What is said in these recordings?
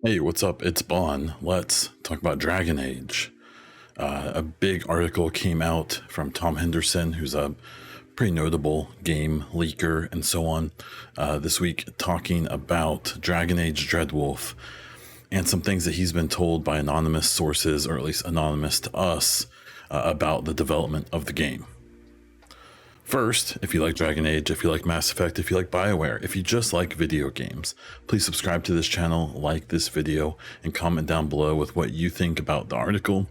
Hey, what's up? It's Bon. Let's talk about Dragon Age. A big article came out from Tom Henderson, who's a pretty notable game leaker and so on, this week talking about Dragon Age Dreadwolf and some things that he's been told by anonymous sources, or at least anonymous to us, about the development of the game. First, if you like Dragon Age, if you like Mass Effect, if you like BioWare, if you just like video games, please subscribe to this channel, like this video, and comment down below with what you think about the article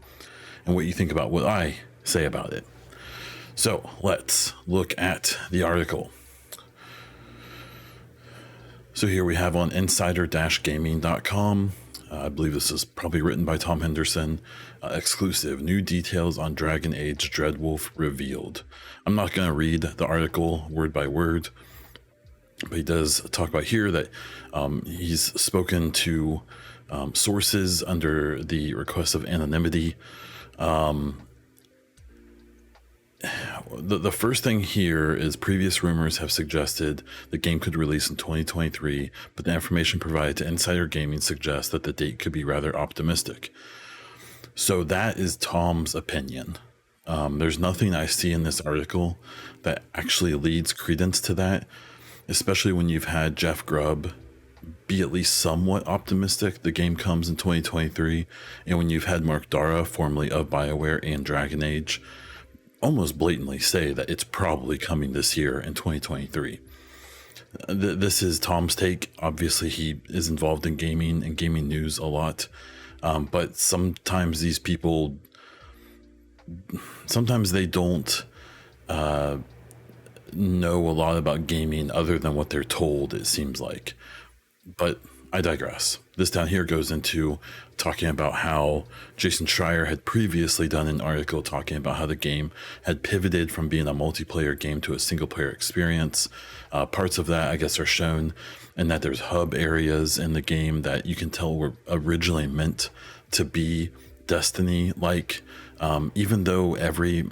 and what you think about what I say about it. So let's look at the article. So here we have on insider-gaming.com. I believe this is probably written by Tom Henderson. Exclusive new details on Dragon Age Dreadwolf revealed. I'm not going to read the article word by word, but he does talk about here that he's spoken to sources under the request of anonymity. The first thing here is previous rumors have suggested the game could release in 2023, but the information provided to Insider Gaming suggests that the date could be rather optimistic. So that is Tom's opinion. There's nothing I see in this article that actually leads credence to that, especially when you've had Jeff Grubb be at least somewhat optimistic the game comes in 2023, and when you've had Mark Dara, formerly of BioWare and Dragon Age, almost blatantly say that it's probably coming this year in 2023. This is Tom's take. Obviously, he is involved in gaming and gaming news a lot, but sometimes these people, sometimes they don't know a lot about gaming other than what they're told, it seems like. But I digress. This down here goes into talking about how Jason Schreier had previously done an article talking about how the game had pivoted from being a multiplayer game to a single player experience. Parts of that, I guess, are shown, and that there's hub areas in the game that you can tell were originally meant to be Destiny-like, even though every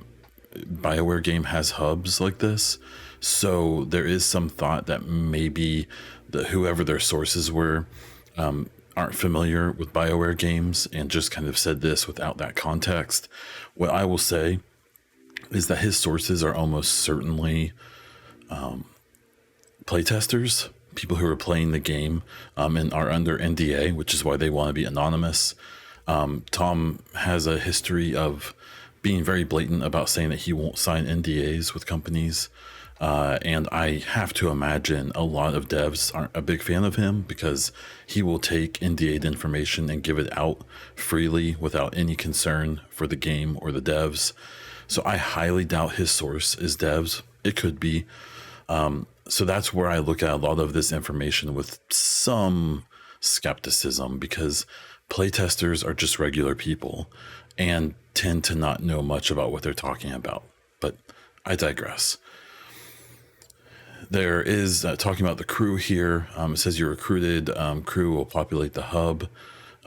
BioWare game has hubs like this. So there is some thought that maybe whoever their sources were aren't familiar with BioWare games and just kind of said this without that context. What I will say is that his sources are almost certainly playtesters, people who are playing the game and are under NDA, which is why they want to be anonymous. Tom has a history of being very blatant about saying that he won't sign NDAs with companies. And I have to imagine a lot of devs aren't a big fan of him because he will take NDA'd information and give it out freely without any concern for the game or the devs. So I highly doubt his source is devs. It could be. So that's where I look at a lot of this information with some skepticism, because playtesters are just regular people and tend to not know much about what they're talking about. But I digress. There is talking about the crew here. It says you're recruited. Crew will populate the hub.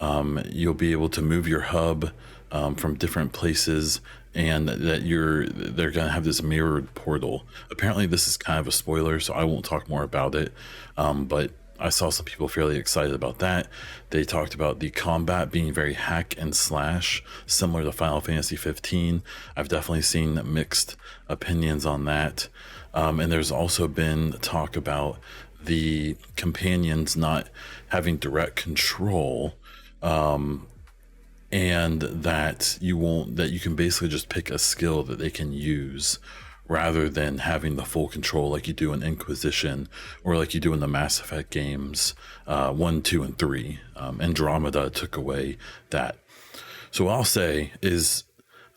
You'll be able to move your hub from different places, and that they're going to have this mirrored portal. Apparently, this is kind of a spoiler, so I won't talk more about it. But I saw some people fairly excited about that. They talked about the combat being very hack and slash, similar to Final Fantasy 15. I've definitely seen mixed opinions on that. And there's also been talk about the companions not having direct control, and that you can basically just pick a skill that they can use rather than having the full control like you do in Inquisition or like you do in the Mass Effect games 1, 2, and 3. Andromeda took away that. So what I'll say is,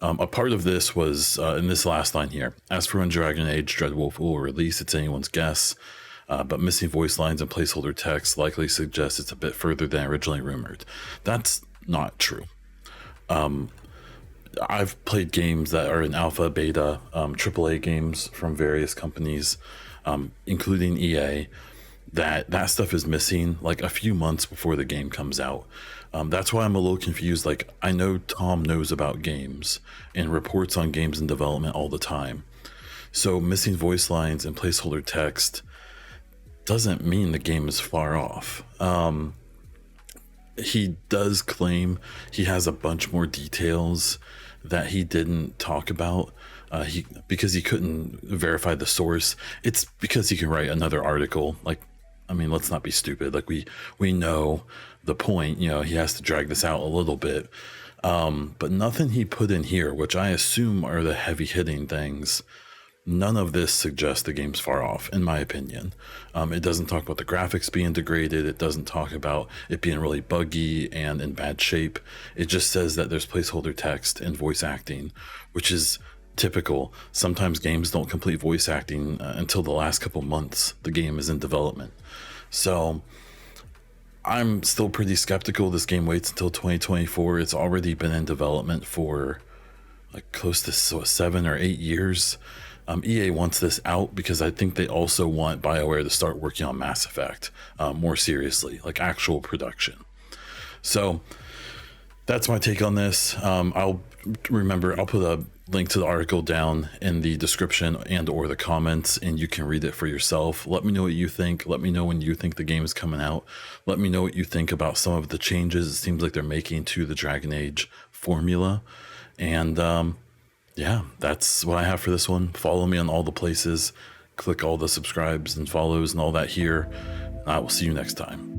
a part of this was in this last line here. As for when Dragon Age Dreadwolf will release, it's anyone's guess, but missing voice lines and placeholder text likely suggests it's a bit further than originally rumored. That's not true. I've played games that are in alpha, beta, AAA games from various companies, including EA, that stuff is missing like a few months before the game comes out. That's why I'm a little confused. Like, I know Tom knows about games and reports on games in development all the time. So missing voice lines and placeholder text doesn't mean the game is far off. he does claim he has a bunch more details that he didn't talk about. Because he couldn't verify the source. It's because he can write another article. Like, I mean, let's not be stupid. Like, we know the point. You know, he has to drag this out a little bit. But nothing he put in here, which I assume are the heavy hitting things, none of this suggests the game's far off, in my opinion. It doesn't talk about the graphics being degraded. It doesn't talk about it being really buggy and in bad shape. It just says that there's placeholder text and voice acting, which is typical. Sometimes games don't complete voice acting until the last couple months the game is in development. So I'm still pretty skeptical this game waits until 2024. It's already been in development for like close to 7 or 8 years. EA wants this out because I think they also want BioWare to start working on Mass Effect more seriously, like actual production. So that's my take on this. I'll put a link to the article down in the description and or the comments, and you can read it for yourself. Let me know what you think. Let me know when you think the game is coming out. Let me know what you think about some of the changes it seems like they're making to the Dragon Age formula. And yeah, that's what I have for this one. Follow me on all the places. Click all the subscribes and follows and all that here. And I will see you next time.